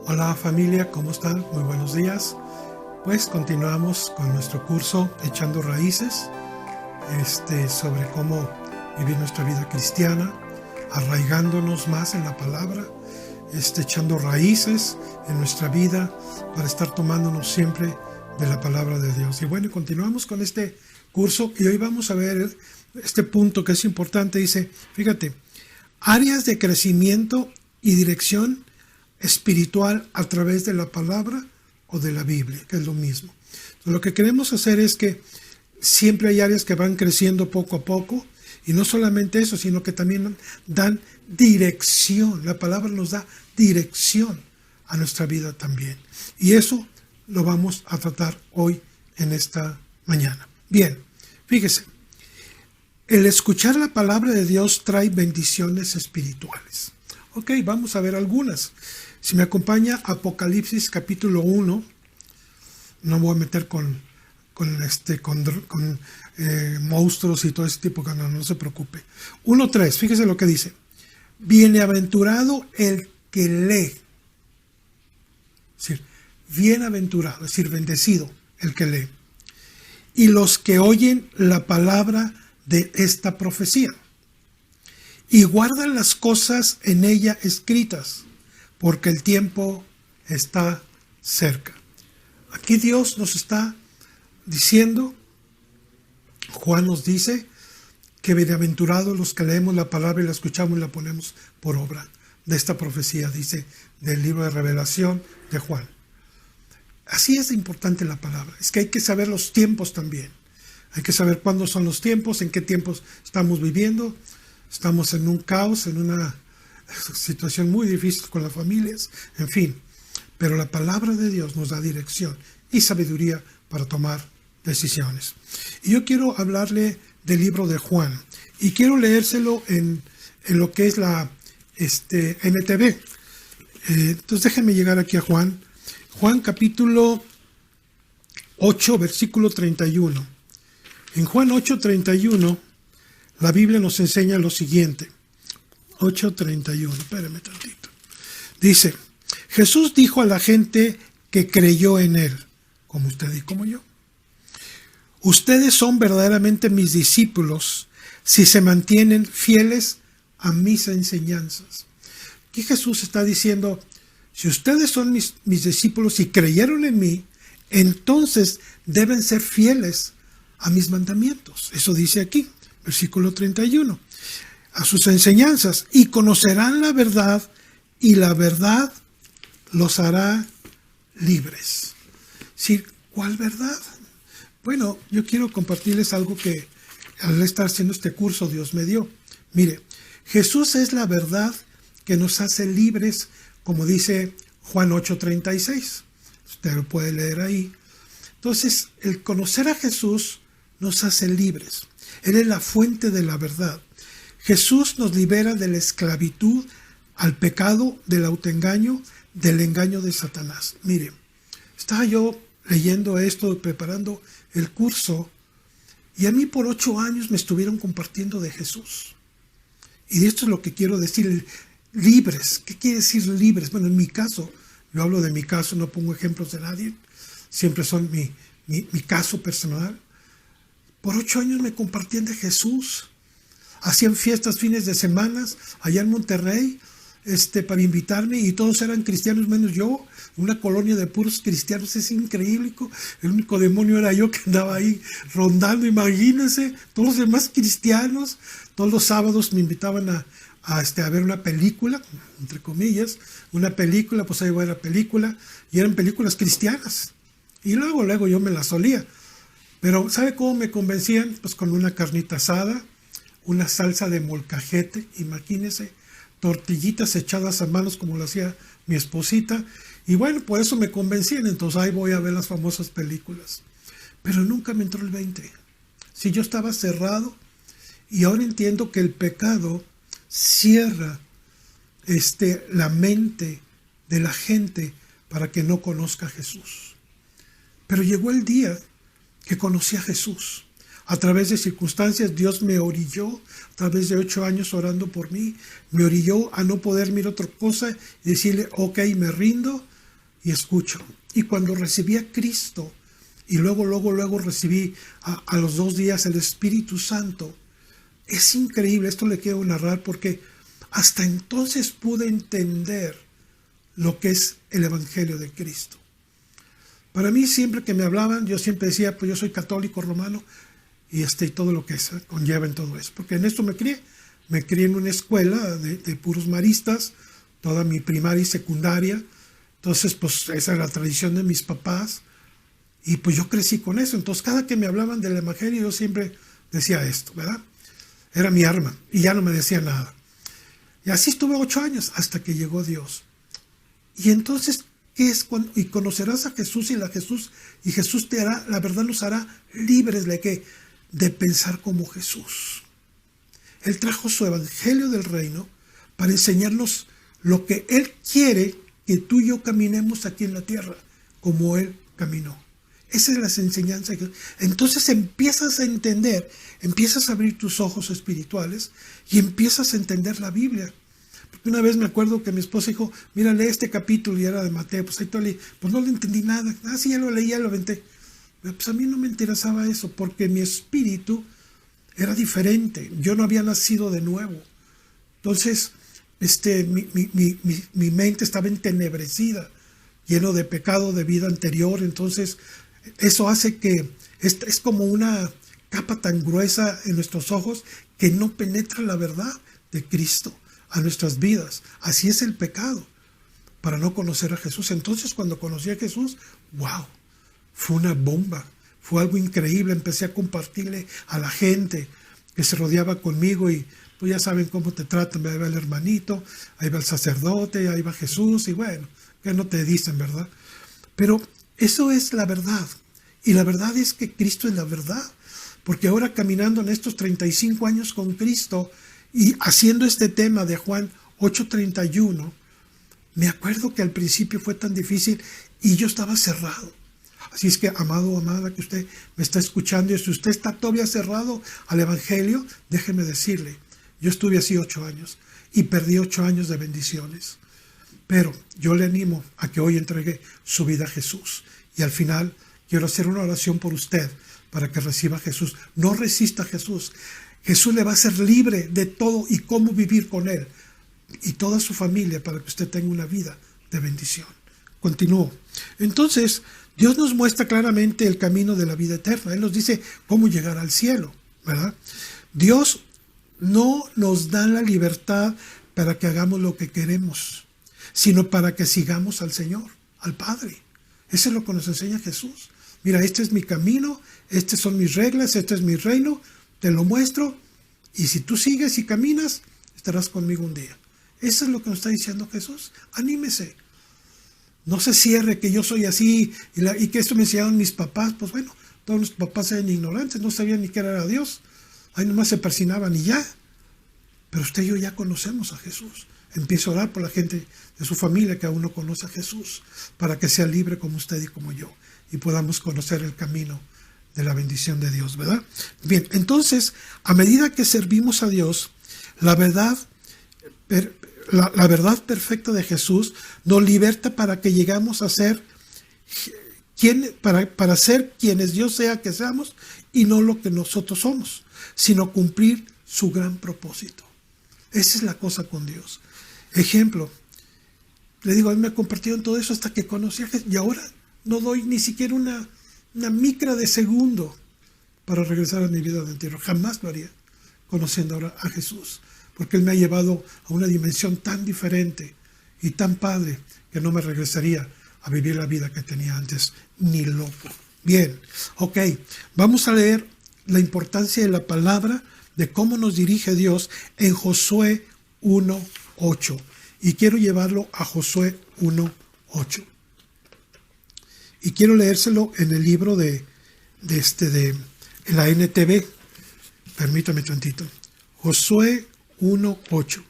Hola familia, ¿cómo están? Muy buenos días. Pues continuamos con nuestro curso Echando Raíces, sobre cómo vivir nuestra vida cristiana, arraigándonos más en la palabra, echando raíces en nuestra vida para estar tomándonos siempre de la palabra de Dios. Y bueno, continuamos con este curso y hoy vamos a ver este punto que es importante. Dice, fíjate, áreas de crecimiento y dirección espiritual a través de la palabra o de la Biblia, que es lo mismo. Entonces, lo que queremos hacer es que siempre hay áreas que van creciendo poco a poco, y no solamente eso, sino que también dan dirección. La palabra nos da dirección a nuestra vida también. Y eso lo vamos a tratar hoy en esta mañana. Bien, fíjese, el escuchar la palabra de Dios trae bendiciones espirituales. Ok, vamos a ver algunas. Si me acompaña Apocalipsis capítulo 1, no me voy a meter con monstruos y todo ese tipo, no se preocupe. 1:3, fíjese lo que dice. Bienaventurado el que lee. Es decir, bienaventurado, es decir, bendecido el que lee. Y los que oyen la palabra de esta profecía y guardan las cosas en ella escritas, porque el tiempo está cerca. Aquí Dios nos está diciendo, Juan nos dice, que bienaventurados los que leemos la palabra y la escuchamos y la ponemos por obra. De esta profecía, dice, del libro de Revelación de Juan. Así es importante la palabra. Es que hay que saber los tiempos también. Hay que saber cuándo son los tiempos, en qué tiempos estamos viviendo. Estamos en un caos, en una situación muy difícil con las familias, en fin. Pero la palabra de Dios nos da dirección y sabiduría para tomar decisiones. Y yo quiero hablarle del libro de Juan. Y quiero leérselo en lo que es la NTV. Entonces déjenme llegar aquí a Juan. Juan capítulo 8, versículo 31. En Juan 8:31, la Biblia nos enseña lo siguiente. 8:31, espérame tantito. Dice, Jesús dijo a la gente que creyó en él, como usted y como yo. Ustedes son verdaderamente mis discípulos si se mantienen fieles a mis enseñanzas. Aquí Jesús está diciendo, si ustedes son mis discípulos y creyeron en mí, entonces deben ser fieles a mis mandamientos. Eso dice aquí, versículo 31. A sus enseñanzas, y conocerán la verdad, y la verdad los hará libres. ¿Sí? ¿Cuál verdad? Bueno, yo quiero compartirles algo que al estar haciendo este curso Dios me dio. Mire, Jesús es la verdad que nos hace libres, como dice Juan 8:36. Usted lo puede leer ahí. Entonces, el conocer a Jesús nos hace libres. Él es la fuente de la verdad. Jesús nos libera de la esclavitud al pecado, del autoengaño, del engaño de Satanás. Mire, estaba yo leyendo esto, preparando el curso, y a mí por 8 años me estuvieron compartiendo de Jesús. Y esto es lo que quiero decir, libres. ¿Qué quiere decir libres? Bueno, en mi caso, yo hablo de mi caso, no pongo ejemplos de nadie, siempre son mi caso personal. Por 8 años me compartían de Jesús. Hacían fiestas fines de semana allá en Monterrey para invitarme, y todos eran cristianos menos yo, una colonia de puros cristianos. Es increíble. El único demonio era yo que andaba ahí rondando, imagínense, todos los demás cristianos. Todos los sábados me invitaban a ver una película, entre comillas, una película, pues ahí va la película, y eran películas cristianas. Y luego yo me las solía. Pero ¿sabe cómo me convencían? Pues con una carnita asada, una salsa de molcajete, imagínense, tortillitas echadas a manos como lo hacía mi esposita. Y bueno, por eso me convencían, entonces ahí voy a ver las famosas películas. Pero nunca me entró el 20. Si yo estaba cerrado, y ahora entiendo que el pecado cierra la mente de la gente para que no conozca a Jesús. Pero llegó el día que conocí a Jesús. A través de circunstancias, Dios me orilló, a través de 8 años orando por mí, me orilló a no poder mirar otra cosa y decirle, ok, me rindo, y escucho. Y cuando recibí a Cristo, y luego recibí a los 2 días el Espíritu Santo, es increíble, esto le quiero narrar porque hasta entonces pude entender lo que es el Evangelio de Cristo. Para mí, siempre que me hablaban, yo siempre decía, pues yo soy católico romano, y todo lo que conlleva en todo eso. Porque en esto me crié en una escuela de puros maristas, toda mi primaria y secundaria. Entonces, pues esa era la tradición de mis papás, y pues yo crecí con eso. Entonces, cada que me hablaban del Evangelio, yo siempre decía esto, ¿verdad? Era mi arma, y ya no me decía nada. Y así estuve 8 años, hasta que llegó Dios. Y entonces, ¿qué es cuando? Y conocerás a Jesús y Jesús te hará, la verdad nos hará libres de ¿qué? De pensar como Jesús. Él trajo su evangelio del reino para enseñarnos lo que Él quiere que tú y yo caminemos aquí en la tierra, como Él caminó. Esa es la enseñanza. Entonces empiezas a entender, empiezas a abrir tus ojos espirituales y empiezas a entender la Biblia. Porque una vez me acuerdo que mi esposa dijo, mira, lee este capítulo, y era de Mateo, pues ahí todo leí. Pues no le entendí nada. Ah, sí, ya lo leí, ya lo aventé. Pues a mí no me interesaba eso, porque mi espíritu era diferente. Yo no había nacido de nuevo. Entonces, mi mente estaba entenebrecida, lleno de pecado de vida anterior. Entonces, eso hace que es como una capa tan gruesa en nuestros ojos que no penetra la verdad de Cristo a nuestras vidas. Así es el pecado, para no conocer a Jesús. Entonces, cuando conocí a Jesús, wow, fue una bomba, fue algo increíble. Empecé a compartirle a la gente que se rodeaba conmigo, y pues ya saben cómo te tratan. Ahí va el hermanito, ahí va el sacerdote, ahí va Jesús, y bueno, que no te dicen, ¿verdad? Pero eso es la verdad, y la verdad es que Cristo es la verdad, porque ahora caminando en estos 35 años con Cristo y haciendo este tema de Juan 8:31, me acuerdo que al principio fue tan difícil y yo estaba cerrado. Así es que, amado o amada, que usted me está escuchando, y si usted está todavía cerrado al Evangelio, déjeme decirle, yo estuve así 8 años y perdí 8 años de bendiciones. Pero yo le animo a que hoy entregue su vida a Jesús. Y al final quiero hacer una oración por usted para que reciba a Jesús. No resista a Jesús. Jesús le va a hacer libre de todo y cómo vivir con Él y toda su familia, para que usted tenga una vida de bendición. Continúo. Entonces, Dios nos muestra claramente el camino de la vida eterna. Él nos dice cómo llegar al cielo, ¿verdad? Dios no nos da la libertad para que hagamos lo que queremos, sino para que sigamos al Señor, al Padre. Eso es lo que nos enseña Jesús. Mira, este es mi camino, estas son mis reglas, este es mi reino, te lo muestro, y si tú sigues y caminas, estarás conmigo un día. Eso es lo que nos está diciendo Jesús. Anímese. No se cierre que yo soy así y que esto me enseñaron mis papás. Pues bueno, todos los papás eran ignorantes, no sabían ni qué era Dios. Ahí nomás se persinaban y ya. Pero usted y yo ya conocemos a Jesús. Empiece a orar por la gente de su familia que aún no conoce a Jesús, para que sea libre como usted y como yo, y podamos conocer el camino de la bendición de Dios, ¿verdad? Bien, entonces, a medida que servimos a Dios, la verdad perfecta de Jesús nos liberta para que llegamos a ser para ser quienes Dios sea que seamos, y no lo que nosotros somos, sino cumplir su gran propósito. Esa es la cosa con Dios. Ejemplo, le digo, a mí me ha compartido en todo eso hasta que conocí a Jesús, y ahora no doy ni siquiera una micra de segundo para regresar a mi vida de entierro. Jamás lo haría, conociendo ahora a Jesús, porque Él me ha llevado a una dimensión tan diferente y tan padre que no me regresaría a vivir la vida que tenía antes, ni loco. Bien, ok, vamos a leer la importancia de la palabra, de cómo nos dirige Dios en Josué 1:8. Y quiero llevarlo a Josué 1:8. Y quiero leérselo en el libro de la NTV. Permítame tantito. Josué 1:8.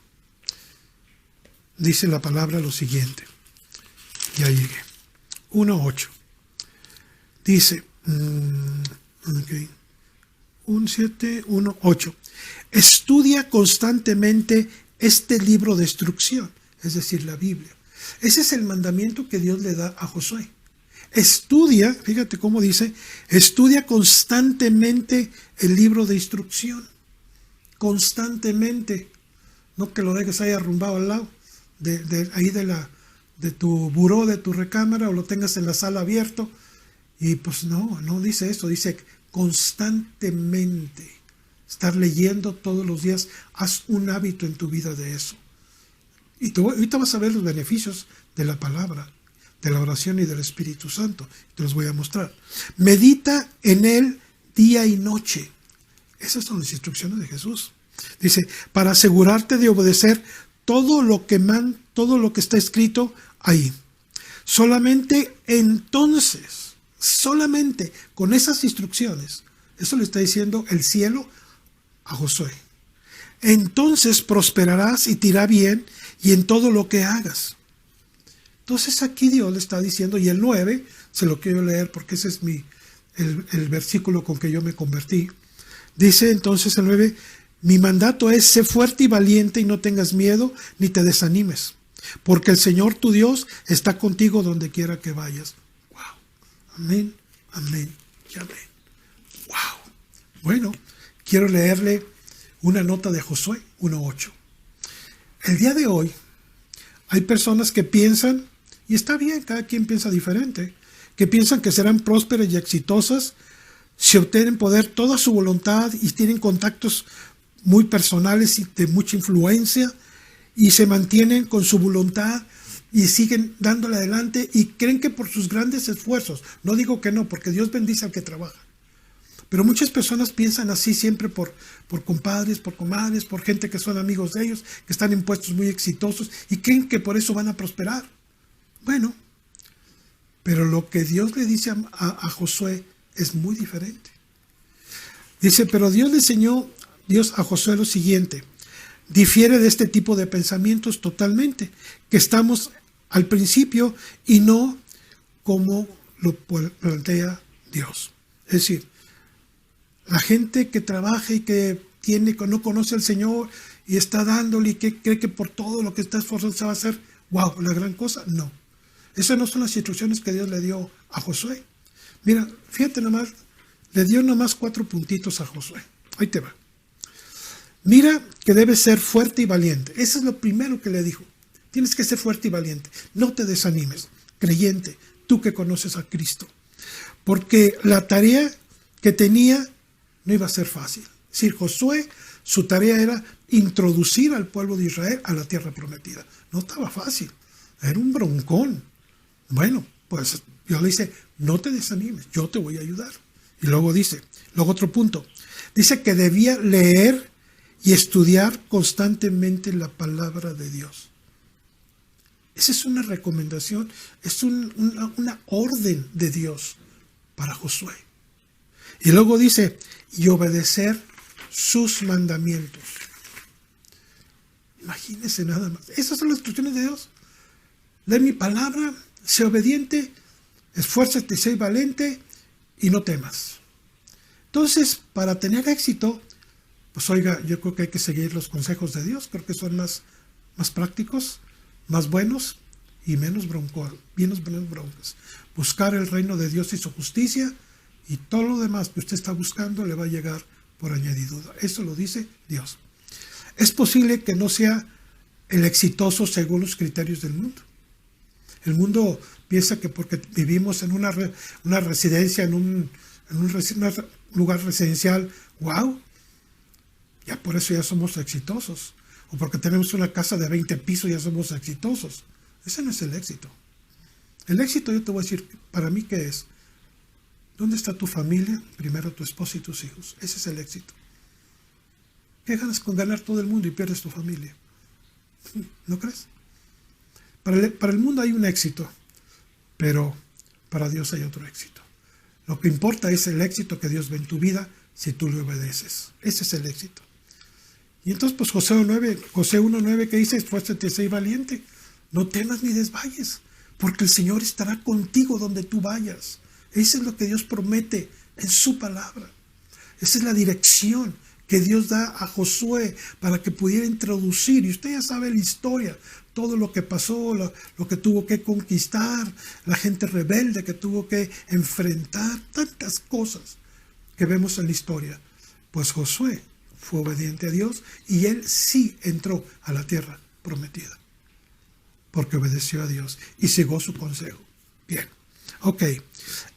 Dice la palabra lo siguiente. Ya llegué. 1:8. Dice, 1:8. Estudia constantemente este libro de instrucción, es decir, la Biblia. Ese es el mandamiento que Dios le da a Josué. Estudia, fíjate cómo dice, estudia constantemente el libro de instrucción. Constantemente. No que lo dejes ahí arrumbado al lado ahí de tu buró, de tu recámara, o lo tengas en la sala abierto. Y pues no dice eso, dice constantemente. Estar leyendo todos los días, haz un hábito en tu vida de eso. Y tú ahorita vas a ver los beneficios de la palabra, de la oración y del Espíritu Santo. Te los voy a mostrar. Medita en él día y noche. Esas son las instrucciones de Jesús. Dice, para asegurarte de obedecer todo lo que está escrito ahí. Solamente entonces, solamente con esas instrucciones, eso le está diciendo el cielo a Josué. Entonces prosperarás y te irá bien y en todo lo que hagas. Entonces aquí Dios le está diciendo, y el 9, se lo quiero leer porque ese es el versículo con que yo me convertí. Dice entonces el 9, mi mandato es, sé fuerte y valiente y no tengas miedo ni te desanimes, porque el Señor tu Dios está contigo donde quiera que vayas. Wow. Amén, amén y amén. Wow. Bueno, quiero leerle una nota de Josué 1:8. El día de hoy hay personas que piensan, y está bien, cada quien piensa diferente, que piensan que serán prósperas y exitosas si obtienen poder toda su voluntad y tienen contactos muy personales y de mucha influencia y se mantienen con su voluntad y siguen dándole adelante y creen que por sus grandes esfuerzos, no digo que no, porque Dios bendice al que trabaja, pero muchas personas piensan así siempre por compadres, por comadres, por gente que son amigos de ellos, que están en puestos muy exitosos y creen que por eso van a prosperar. Bueno, pero lo que Dios le dice a Josué es muy diferente. Dice, pero Dios le enseñó a Josué lo siguiente: difiere de este tipo de pensamientos totalmente, que estamos al principio y no como lo plantea Dios. Es decir, la gente que trabaja y que no conoce al Señor y está dándole y que cree que por todo lo que está esforzando se va a hacer, wow, la gran cosa, no. Esas no son las instrucciones que Dios le dio a Josué. Mira, fíjate nomás, le dio nomás 4 puntitos a Josué. Ahí te va. Mira que debes ser fuerte y valiente. Eso es lo primero que le dijo. Tienes que ser fuerte y valiente. No te desanimes, creyente, tú que conoces a Cristo. Porque la tarea que tenía no iba a ser fácil. Es decir, Josué, su tarea era introducir al pueblo de Israel a la tierra prometida. No estaba fácil. Era un broncón. Bueno, pues Dios le dice, no te desanimes, yo te voy a ayudar. Y luego otro punto, dice que debía leer y estudiar constantemente la palabra de Dios. Esa es una recomendación, es una orden de Dios para Josué. Y luego dice, y obedecer sus mandamientos. Imagínense nada más. Esas son las instrucciones de Dios. Lee mi palabra, sé obediente, esfuérzate, sé valiente y no temas. Entonces, para tener éxito, pues oiga, yo creo que hay que seguir los consejos de Dios. Creo que son más prácticos, más buenos y menos broncas. Buscar el reino de Dios y su justicia, y todo lo demás que usted está buscando le va a llegar por añadidura. Eso lo dice Dios. Es posible que no sea el exitoso según los criterios del mundo. El mundo piensa que porque vivimos en una residencia, en un lugar residencial, wow, ya por eso ya somos exitosos. O porque tenemos una casa de 20 pisos ya somos exitosos. Ese no es el éxito. El éxito, yo te voy a decir, para mí, ¿qué es? ¿Dónde está tu familia? Primero tu esposa y tus hijos. Ese es el éxito. ¿Qué ganas con ganar todo el mundo y pierdes tu familia? ¿No crees? Para el mundo hay un éxito, pero para Dios hay otro éxito. Lo que importa es el éxito que Dios ve en tu vida si tú le obedeces. Ese es el éxito. Y entonces, pues Josué 1:9 que dice, esfuérzate, sé valiente, no temas ni desmayes, porque el Señor estará contigo donde tú vayas. Eso es lo que Dios promete en su palabra. Esa es la dirección que Dios da a Josué para que pudiera introducir. Y usted ya sabe la historia, todo lo que pasó, lo que tuvo que conquistar, la gente rebelde que tuvo que enfrentar, tantas cosas que vemos en la historia. Pues Josué fue obediente a Dios y él sí entró a la tierra prometida, porque obedeció a Dios y siguió su consejo. Bien, ok.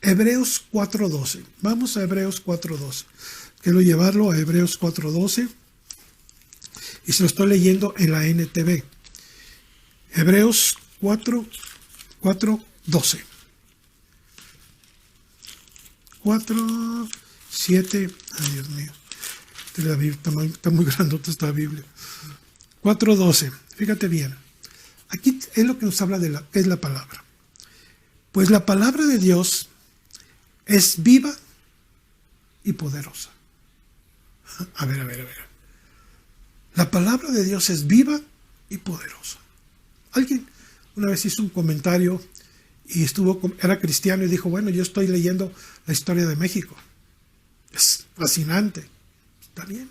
Hebreos 4:12. Vamos a Hebreos 4:12. Quiero llevarlo a Hebreos 4:12 y se lo estoy leyendo en la NTV. Hebreos 4:12. 4:7. Ay, Dios mío. La Biblia, está muy grandota esta Biblia. 4:12. Fíjate bien. Aquí es lo que nos habla de qué es la palabra. Pues la palabra de Dios es viva y poderosa. A ver. La palabra de Dios es viva y poderosa. Alguien una vez hizo un comentario y era cristiano y dijo, bueno, yo estoy leyendo la historia de México. Es fascinante. Está bien.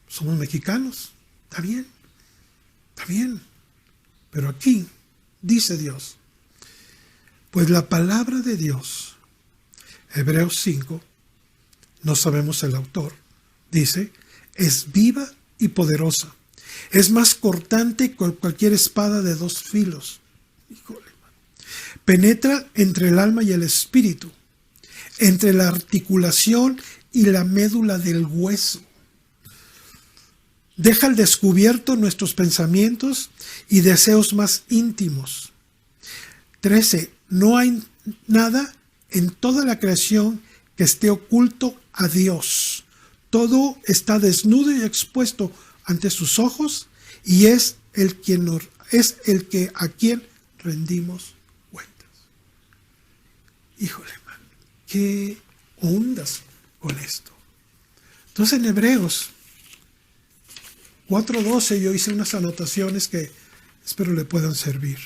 Somos mexicanos. Está bien. Pero aquí dice Dios, pues la palabra de Dios, Hebreos 5, no sabemos el autor, dice, es viva y poderosa. Es más cortante que cualquier espada de 2 filos. Híjole. Penetra entre el alma y el espíritu, entre la articulación y la médula del hueso. Deja al descubierto nuestros pensamientos y deseos más íntimos. 13. No hay nada en toda la creación que esté oculto a Dios. Todo está desnudo y expuesto ante sus ojos y es el que a quien rendimos cuentas. Híjole, man, qué ondas con esto. Entonces en Hebreos 4:12 yo hice unas anotaciones que espero le puedan servir.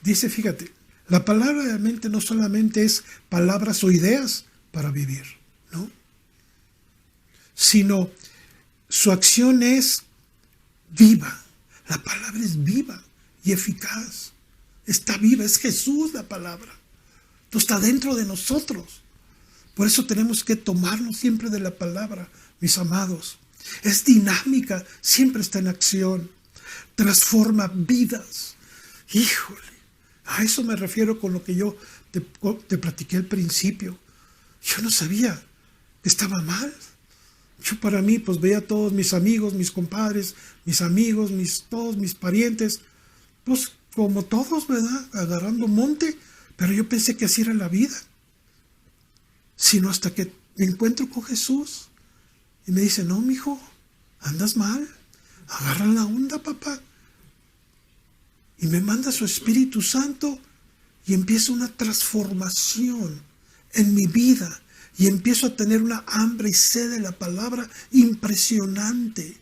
Dice, fíjate, la palabra realmente no solamente es palabras o ideas para vivir, ¿no? Sino su acción es viva. La palabra es viva y eficaz. Está viva, es Jesús la palabra. Entonces está dentro de nosotros. Por eso tenemos que tomarnos siempre de la palabra, mis amados. Es dinámica, siempre está en acción. Transforma vidas. Híjole, a eso me refiero con lo que yo te platiqué al principio. Yo no sabía que estaba mal. Yo para mí, pues veía a todos mis amigos, mis compadres, mis amigos, todos mis parientes, pues como todos, ¿verdad? Agarrando monte, pero yo pensé que así era la vida. Sino hasta que me encuentro con Jesús y me dice, no, mijo, andas mal, agarra la onda, papá. Y me manda su Espíritu Santo y empieza una transformación en mi vida. Y empiezo a tener una hambre y sed de la palabra impresionante.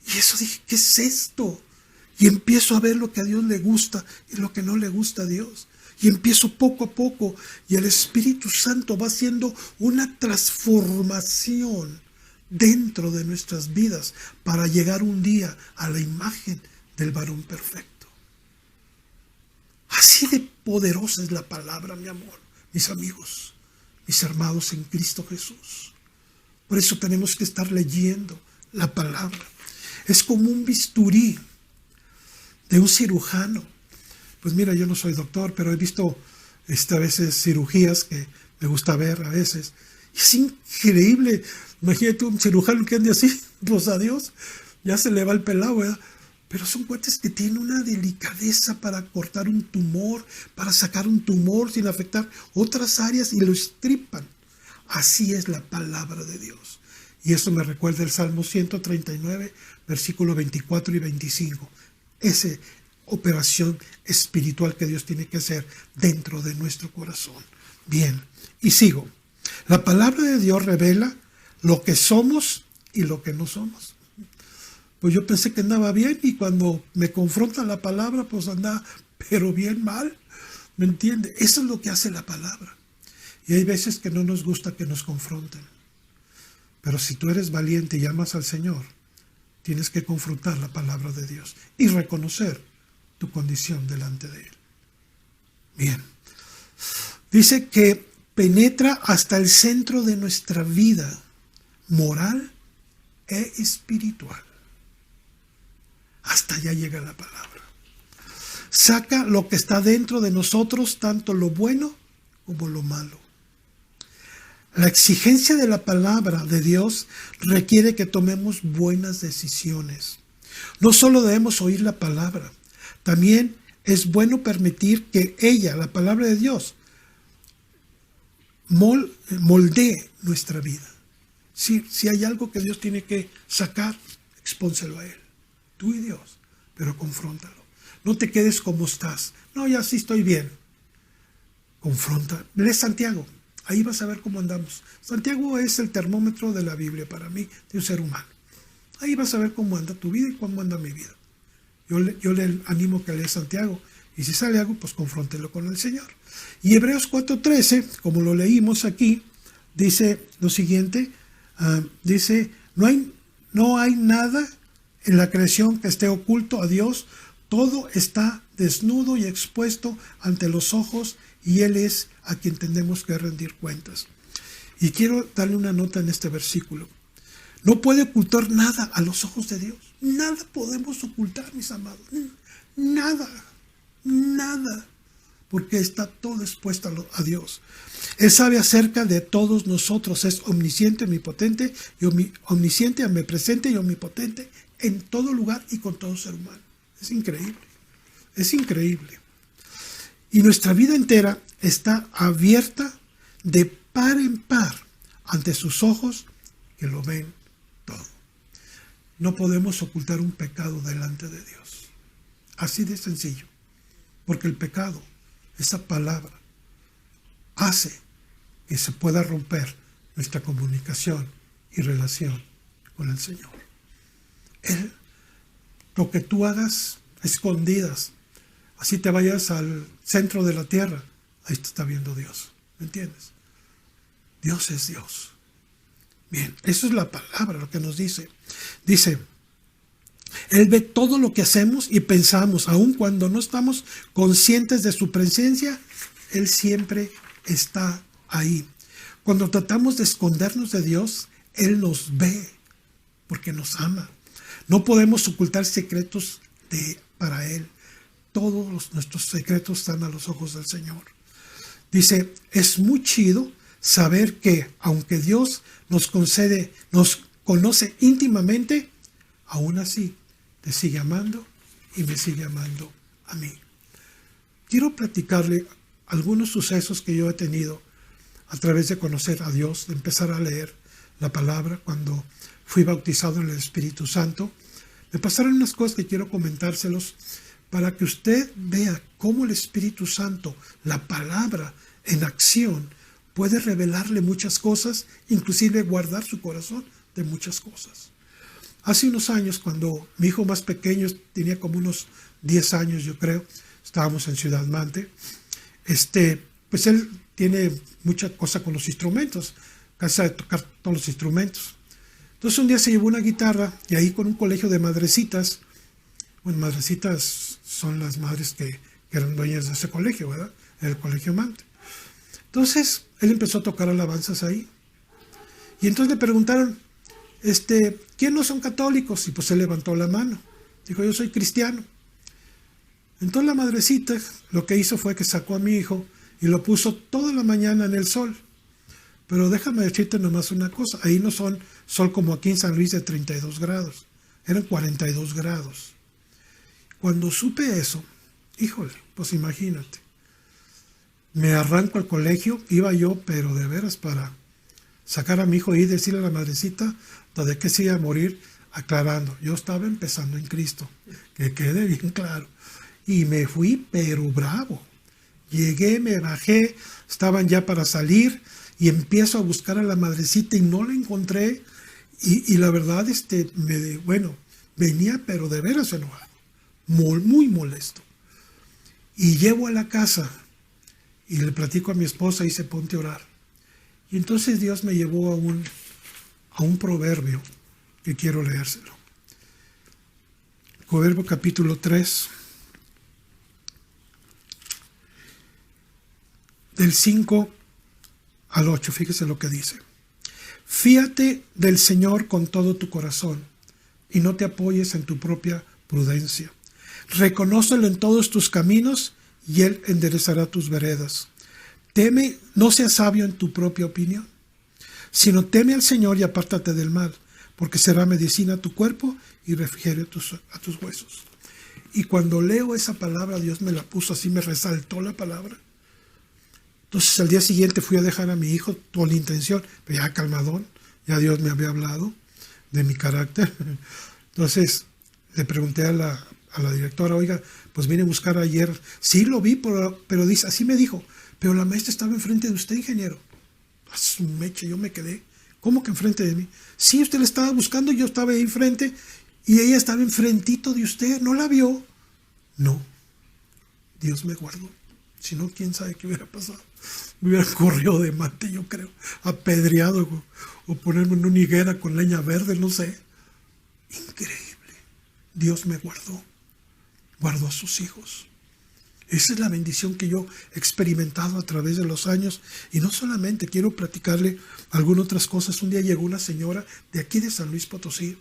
Y eso dije, ¿qué es esto? Y empiezo a ver lo que a Dios le gusta y lo que no le gusta a Dios. Y empiezo poco a poco. Y el Espíritu Santo va haciendo una transformación dentro de nuestras vidas para llegar un día a la imagen del varón perfecto. Así de poderosa es la palabra, mi amor, mis amigos, mis hermanos en Cristo Jesús. Por eso tenemos que estar leyendo la palabra. Es como un bisturí de un cirujano. Pues mira, yo no soy doctor, pero he visto a veces cirugías que me gusta ver a veces. Y es increíble. Imagínate un cirujano que ande así, pues adiós, ya se le va el pelado, ¿verdad? Pero son cuates que tienen una delicadeza para cortar un tumor, para sacar un tumor sin afectar otras áreas y lo estripan. Así es la palabra de Dios. Y eso me recuerda el Salmo 139, versículos 24 y 25. Esa operación espiritual que Dios tiene que hacer dentro de nuestro corazón. Bien, y sigo. La palabra de Dios revela lo que somos y lo que no somos. Pues yo pensé que andaba bien y cuando me confronta la palabra, pues andaba, pero bien mal. ¿Me entiende? Eso es lo que hace la palabra. Y hay veces que no nos gusta que nos confronten. Pero si tú eres valiente y amas al Señor, tienes que confrontar la palabra de Dios y reconocer tu condición delante de Él. Bien. Dice que penetra hasta el centro de nuestra vida moral e espiritual. Hasta allá llega la palabra. Saca lo que está dentro de nosotros, tanto lo bueno como lo malo. La exigencia de la palabra de Dios requiere que tomemos buenas decisiones. No solo debemos oír la palabra, también es bueno permitir que ella, la palabra de Dios, moldee nuestra vida. Si hay algo que Dios tiene que sacar, expónselo a Él, tú y Dios, pero confróntalo. No te quedes como estás. No, ya sí estoy bien. Confronta. Lee Santiago. Ahí vas a ver cómo andamos. Santiago es el termómetro de la Biblia para mí, de un ser humano. Ahí vas a ver cómo anda tu vida y cómo anda mi vida. Yo le animo que lea Santiago. Y si sale algo, pues confróntelo con el Señor. Y Hebreos 4:13, como lo leímos aquí, dice lo siguiente. Dice, no hay nada en la creación que esté oculto a Dios. Todo está desnudo y expuesto ante los ojos y Él es a quien tenemos que rendir cuentas. Y quiero darle una nota en este versículo. No puede ocultar nada a los ojos de Dios. Nada podemos ocultar, mis amados. Nada. Porque está todo expuesto a Dios. Él sabe acerca de todos nosotros. Es omnisciente, omnipotente, omnisciente, omnipresente y omnipotente en todo lugar y con todo ser humano. Es increíble. Es increíble. Y nuestra vida entera está abierta de par en par ante sus ojos que lo ven todo. No podemos ocultar un pecado delante de Dios. Así de sencillo. Porque el pecado, esa palabra, hace que se pueda romper nuestra comunicación y relación con el Señor. Lo que tú hagas escondidas, así te vayas al centro de la tierra, ahí te está viendo Dios. ¿Me entiendes? Dios es Dios. Bien, eso es la palabra, lo que nos dice. Dice, Él ve todo lo que hacemos y pensamos, aun cuando no estamos conscientes de su presencia, Él siempre está ahí. Cuando tratamos de escondernos de Dios, Él nos ve porque nos ama. No podemos ocultar secretos para Él. Todos nuestros secretos están a los ojos del Señor. Dice, es muy chido saber que aunque Dios nos conoce íntimamente, aún así te sigue amando y me sigue amando a mí. Quiero platicarle algunos sucesos que yo he tenido a través de conocer a Dios, de empezar a leer la palabra. Cuando fui bautizado en el Espíritu Santo, me pasaron unas cosas que quiero comentárselos para que usted vea cómo el Espíritu Santo, la palabra en acción, puede revelarle muchas cosas, inclusive guardar su corazón de muchas cosas. Hace unos años, cuando mi hijo más pequeño tenía como unos 10 años, yo creo, estábamos en Ciudad Mante, pues él tiene mucha cosa con los instrumentos, casa de tocar todos los instrumentos. Entonces un día se llevó una guitarra y ahí con un colegio de madrecitas, bueno, madrecitas son las madres que eran dueñas de ese colegio, ¿verdad? El colegio Mante. Entonces él empezó a tocar alabanzas ahí. Y entonces le preguntaron, ¿quién no son católicos? Y pues él levantó la mano. Dijo, yo soy cristiano. Entonces la madrecita lo que hizo fue que sacó a mi hijo y lo puso toda la mañana en el sol. Pero déjame decirte nomás una cosa, ahí no son sol como aquí en San Luis de 32 grados, eran 42 grados. Cuando supe eso, híjole, pues imagínate, me arranco al colegio, iba yo, pero de veras para sacar a mi hijo y decirle a la madrecita de que se iba a morir, aclarando, yo estaba empezando en Cristo, que quede bien claro, y me fui, pero bravo. Llegué, me bajé, estaban ya para salir y empiezo a buscar a la madrecita y no la encontré. Y la verdad, venía pero de veras enojado, muy molesto. Y llego a la casa y le platico a mi esposa y dice, ponte a orar. Y entonces Dios me llevó a un a un proverbio que quiero leérselo. Proverbio capítulo 3, del 5 al 8, fíjese lo que dice. Fíate del Señor con todo tu corazón y no te apoyes en tu propia prudencia. Reconócelo en todos tus caminos y Él enderezará tus veredas. Teme, no seas sabio en tu propia opinión, sino teme al Señor y apártate del mal, porque será medicina a tu cuerpo y refrigerio a tus huesos. Y cuando leo esa palabra, Dios me la puso así, me resaltó la palabra. Entonces al día siguiente fui a dejar a mi hijo con la intención, pero ya calmadón, ya Dios me había hablado de mi carácter. Entonces le pregunté a la directora, oiga, pues vine a buscar ayer. Sí lo vi, pero dice, así me dijo, pero la maestra estaba enfrente de usted, ingeniero. A su mecha, yo me quedé. ¿Cómo que enfrente de mí? Sí, usted la estaba buscando, yo estaba ahí enfrente y ella estaba enfrentito de usted. ¿No la vio? No. Dios me guardó. Si no, quién sabe qué hubiera pasado. Me hubiera corrido de mate, yo creo. Apedreado o ponerme en una higuera con leña verde, no sé. Increíble. Dios me guardó. Guardó a sus hijos. Esa es la bendición que yo he experimentado a través de los años. Y no solamente, quiero platicarle algunas otras cosas. Un día llegó una señora de aquí de San Luis Potosí.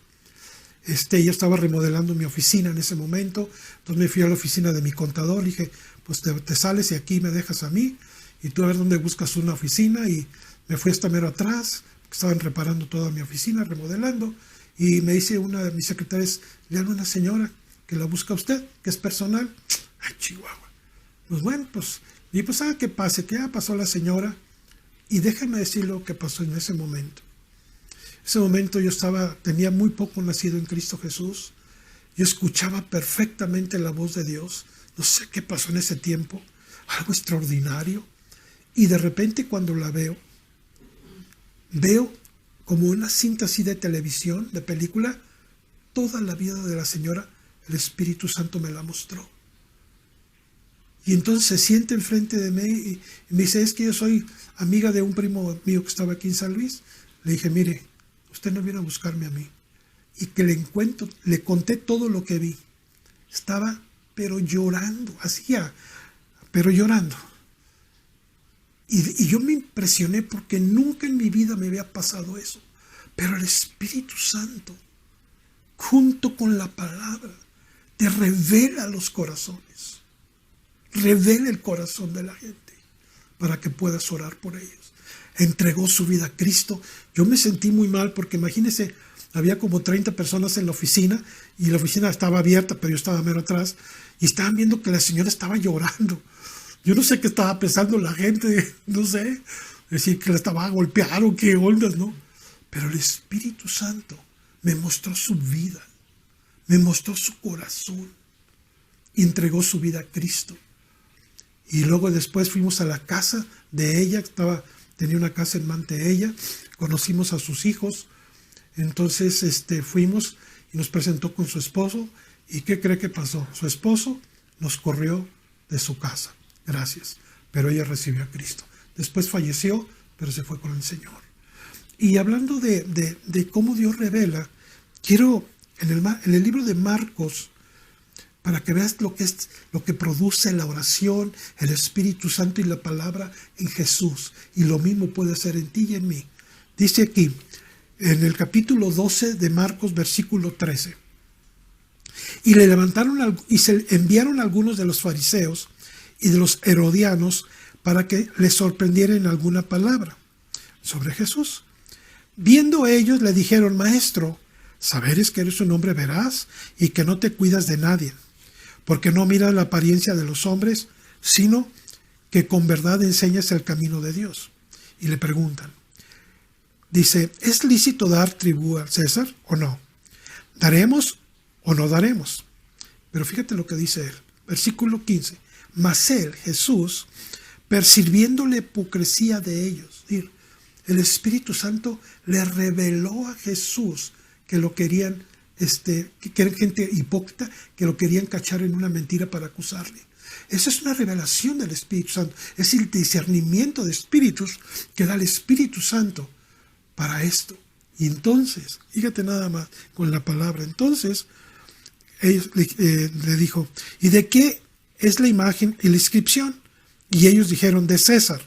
Ella estaba remodelando mi oficina en ese momento. Entonces me fui a la oficina de mi contador. Le dije, pues te sales y aquí me dejas a mí. Y tú a ver dónde buscas una oficina. Y me fui hasta mero atrás. Estaban reparando toda mi oficina, remodelando. Y me dice una de mis secretarias, le habla una señora que la busca usted, que es personal. Ay, Chihuahua. Pues bueno, pues, y pues ¿qué pase? Que ya pasó la señora. Y déjenme decir lo que pasó en ese momento. En ese momento yo tenía muy poco nacido en Cristo Jesús. Yo escuchaba perfectamente la voz de Dios. No sé qué pasó en ese tiempo. Algo extraordinario. Y de repente cuando la veo como una cinta así de televisión, de película, toda la vida de la señora, el Espíritu Santo me la mostró. Y entonces se siente enfrente de mí y me dice, es que yo soy amiga de un primo mío que estaba aquí en San Luis. Le dije, mire, usted no viene a buscarme a mí. Y que le conté todo lo que vi. Estaba, pero llorando, pero llorando. Y yo me impresioné porque nunca en mi vida me había pasado eso. Pero el Espíritu Santo, junto con la palabra, te revela los corazones. Revela el corazón de la gente para que puedas orar por ellos. Entregó su vida a Cristo. Yo me sentí muy mal porque imagínense, había como 30 personas en la oficina y la oficina estaba abierta, pero yo estaba mero atrás y estaban viendo que la señora estaba llorando. Yo no sé qué estaba pensando la gente, no sé, decir que la estaba a golpear o qué ondas, ¿no? Pero el Espíritu Santo me mostró su vida, me mostró su corazón y entregó su vida a Cristo. Y luego después fuimos a la casa de ella, tenía una casa en Mante ella, conocimos a sus hijos, entonces fuimos y nos presentó con su esposo. ¿Y qué cree que pasó? Su esposo nos corrió de su casa. Gracias. Pero ella recibió a Cristo. Después falleció, pero se fue con el Señor. Y hablando de cómo Dios revela, quiero en el libro de Marcos, para que veas lo que produce la oración, el Espíritu Santo y la palabra en Jesús. Y lo mismo puede hacer en ti y en mí. Dice aquí, en el capítulo 12 de Marcos, versículo 13. Y se enviaron algunos de los fariseos y de los herodianos para que les sorprendiera en alguna palabra sobre Jesús. Viendo ellos, le dijeron, Maestro, saberes que eres un hombre veraz y que no te cuidas de nadie, porque no miras la apariencia de los hombres, sino que con verdad enseñas el camino de Dios. Y le preguntan, dice, ¿es lícito dar tributo al César o no? ¿Daremos o no daremos? Pero fíjate lo que dice él, versículo 15. Mas él, Jesús, percibiendo la hipocresía de ellos, es decir, el Espíritu Santo le reveló a Jesús que lo querían, que eran gente hipócrita, que lo querían cachar en una mentira para acusarle. Esa es una revelación del Espíritu Santo, es el discernimiento de espíritus que da el Espíritu Santo para esto. Y entonces, fíjate nada más con la palabra, entonces le dijo, ¿y de qué es la imagen y la inscripción? Y ellos dijeron, de César.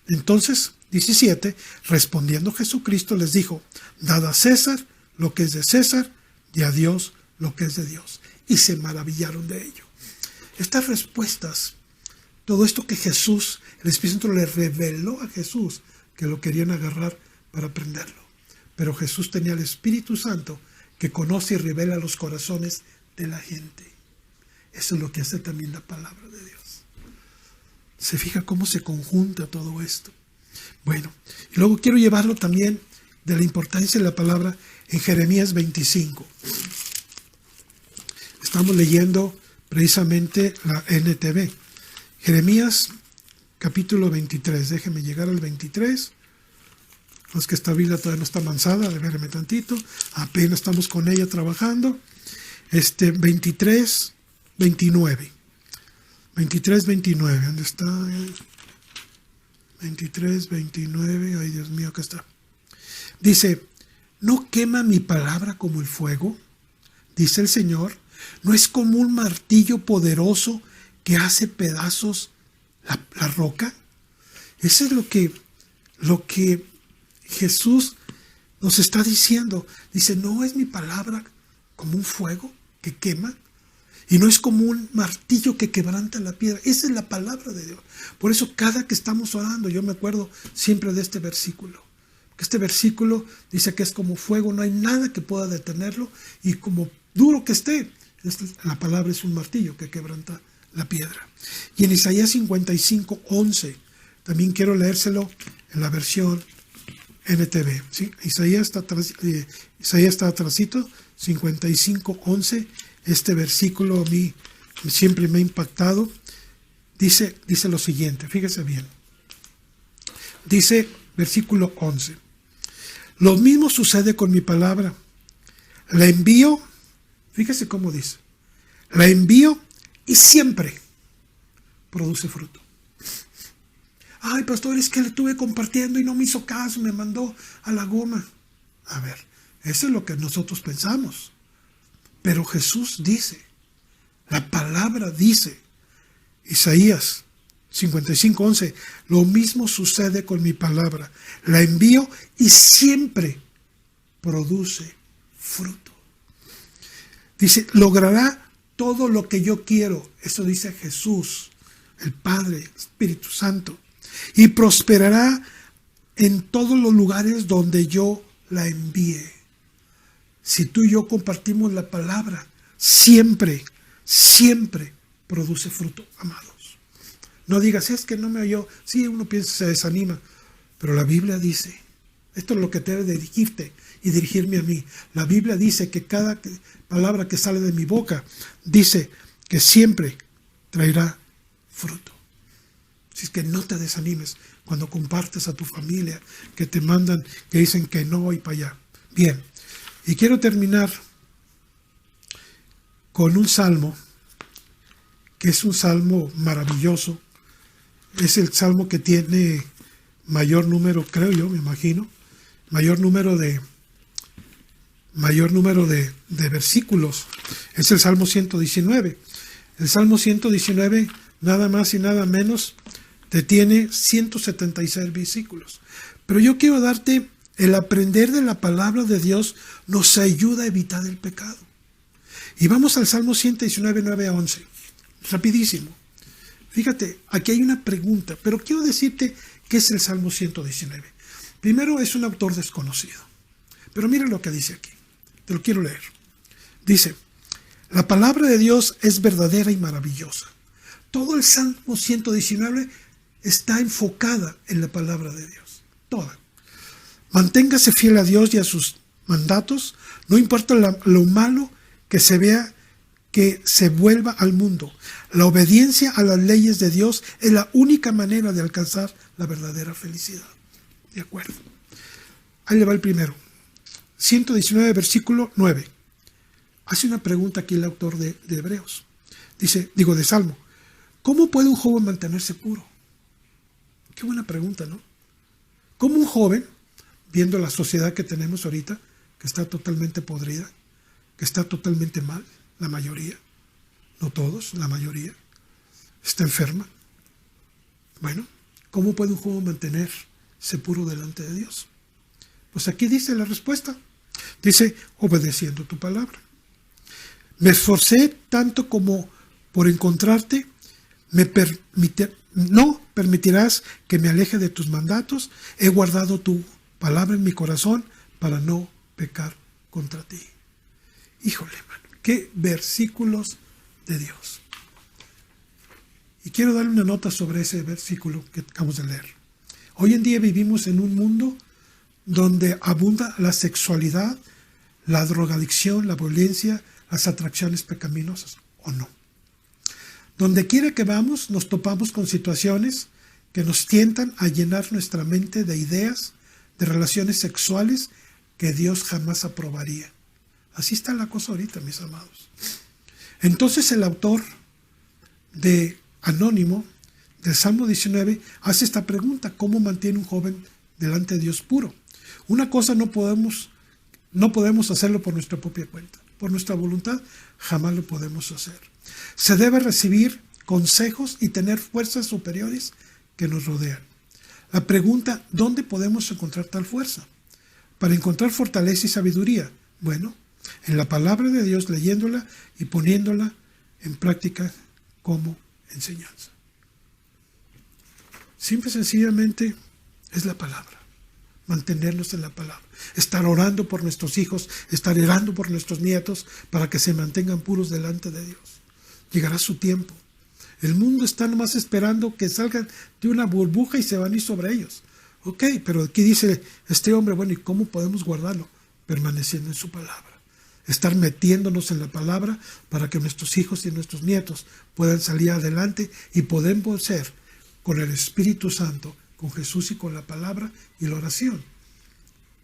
Entonces, 17, respondiendo Jesucristo les dijo, dad a César lo que es de César y a Dios lo que es de Dios. Y se maravillaron de ello. Estas respuestas, todo esto que Jesús, el Espíritu Santo le reveló a Jesús, que lo querían agarrar para prenderlo. Pero Jesús tenía el Espíritu Santo que conoce y revela los corazones de la gente. Eso es lo que hace también la palabra de Dios. Se fija cómo se conjunta todo esto. Bueno, y luego quiero llevarlo también de la importancia de la palabra en Jeremías 25. Estamos leyendo precisamente la NTV. Jeremías capítulo 23. Déjenme llegar al 23. No es que esta Biblia todavía no está avanzada, de verme tantito. Apenas estamos con ella trabajando. 23, 29. 23, 29. ¿Dónde está? 23, 29. Ay, Dios mío, acá está. Dice, ¿no quema mi palabra como el fuego? Dice el Señor. ¿No es como un martillo poderoso que hace pedazos la roca? Eso es lo que Jesús nos está diciendo. Dice, ¿no es mi palabra como un fuego que quema? Y no es como un martillo que quebranta la piedra. Esa es la palabra de Dios. Por eso cada que estamos orando, yo me acuerdo siempre de este versículo. Que este versículo dice que es como fuego, no hay nada que pueda detenerlo. Y como duro que esté, la palabra es un martillo que quebranta la piedra. Y en Isaías 55, 11, también quiero leérselo en la versión NTV. ¿Sí? Isaías está atrasito, 55, 11. Este versículo a mí siempre me ha impactado. Dice lo siguiente, fíjese bien. Dice, versículo 11. Lo mismo sucede con mi palabra. La envío, fíjese cómo dice. La envío y siempre produce fruto. Ay, pastor, es que le estuve compartiendo y no me hizo caso, me mandó a la goma. A ver, eso es lo que nosotros pensamos. Pero Jesús dice, la palabra dice, Isaías 55:11, lo mismo sucede con mi palabra. La envío y siempre produce fruto. Dice, logrará todo lo que yo quiero. Eso dice Jesús, el Padre, el Espíritu Santo. Y prosperará en todos los lugares donde yo la envíe. Si tú y yo compartimos la palabra, siempre produce fruto, amados. No digas, es que no me oyó. Sí, uno piensa, se desanima. Pero la Biblia dice, esto es lo que debe dirigirte y dirigirme a mí. La Biblia dice que cada palabra que sale de mi boca, dice que siempre traerá fruto. Así es que no te desanimes cuando compartes a tu familia, que te mandan, que dicen que no y para allá. Bien. Y quiero terminar con un salmo, que es un salmo maravilloso. Es el salmo que tiene mayor número, creo yo, me imagino, mayor número de versículos. Es el Salmo 119. El Salmo 119, nada más y nada menos, te tiene 176 versículos. Pero yo quiero darte, el aprender de la palabra de Dios nos ayuda a evitar el pecado. Y vamos al Salmo 119, 9 a 11. Rapidísimo. Fíjate, aquí hay una pregunta, pero quiero decirte qué es el Salmo 119. Primero, es un autor desconocido. Pero mira lo que dice aquí. Te lo quiero leer. Dice, la palabra de Dios es verdadera y maravillosa. Todo el Salmo 119 está enfocada en la palabra de Dios. Toda. Manténgase fiel a Dios y a sus mandatos, no importa lo malo que se vea, que se vuelva al mundo. La obediencia a las leyes de Dios es la única manera de alcanzar la verdadera felicidad. ¿De acuerdo? Ahí le va el primero. 119, versículo 9. Hace una pregunta aquí el autor de Hebreos. De Salmo. ¿Cómo puede un joven mantenerse puro? Qué buena pregunta, ¿no? ¿Cómo un joven viendo la sociedad que tenemos ahorita, que está totalmente podrida, que está totalmente mal, la mayoría, no todos, la mayoría, está enferma. Bueno, ¿cómo puede un joven mantenerse puro delante de Dios? Pues aquí dice la respuesta. Dice, obedeciendo tu palabra. Me esforcé tanto como por encontrarte, no permitirás que me aleje de tus mandatos. He guardado tu palabra en mi corazón para no pecar contra ti. Híjole, hermano, qué versículos de Dios. Y quiero darle una nota sobre ese versículo que acabamos de leer. Hoy en día vivimos en un mundo donde abunda la sexualidad, la drogadicción, la violencia, las atracciones pecaminosas, ¿o no? Donde quiera que vamos, nos topamos con situaciones que nos tientan a llenar nuestra mente de ideas, de relaciones sexuales que Dios jamás aprobaría. Así está la cosa ahorita, mis amados. Entonces el autor de Anónimo, del Salmo 19, hace esta pregunta: ¿cómo mantiene un joven delante de Dios puro? Una cosa no podemos hacerlo por nuestra propia cuenta. Por nuestra voluntad jamás lo podemos hacer. Se debe recibir consejos y tener fuerzas superiores que nos rodean. La pregunta: ¿dónde podemos encontrar tal fuerza? Para encontrar fortaleza y sabiduría, bueno, en la palabra de Dios, leyéndola y poniéndola en práctica como enseñanza. Simple y sencillamente es la palabra. Mantenernos en la palabra, estar orando por nuestros hijos, estar orando por nuestros nietos para que se mantengan puros delante de Dios. Llegará su tiempo. El mundo está nomás esperando que salgan de una burbuja y se van a ir sobre ellos. Ok, pero aquí dice este hombre, bueno, ¿y cómo podemos guardarlo? Permaneciendo en su palabra. Estar metiéndonos en la palabra para que nuestros hijos y nuestros nietos puedan salir adelante y podemos ser con el Espíritu Santo, con Jesús y con la palabra y la oración.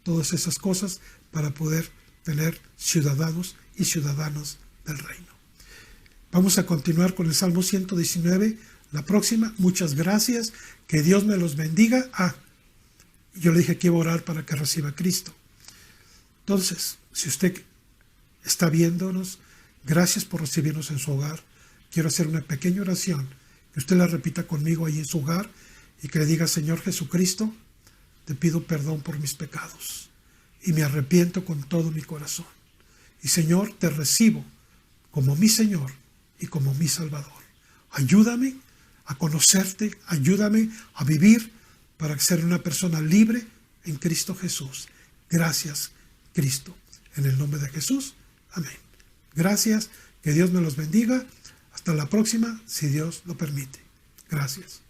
Todas esas cosas para poder tener ciudadanos y ciudadanas del reino. Vamos a continuar con el Salmo 119. La próxima, muchas gracias. Que Dios me los bendiga. Yo le dije que iba a orar para que reciba a Cristo. Entonces, si usted está viéndonos, gracias por recibirnos en su hogar. Quiero hacer una pequeña oración, que usted la repita conmigo ahí en su hogar y que le diga: Señor Jesucristo, te pido perdón por mis pecados y me arrepiento con todo mi corazón. Y Señor, te recibo como mi Señor y como mi Salvador. Ayúdame a conocerte, ayúdame a vivir para ser una persona libre en Cristo Jesús. Gracias, Cristo. En el nombre de Jesús. Amén. Gracias. Que Dios me los bendiga. Hasta la próxima, si Dios lo permite. Gracias.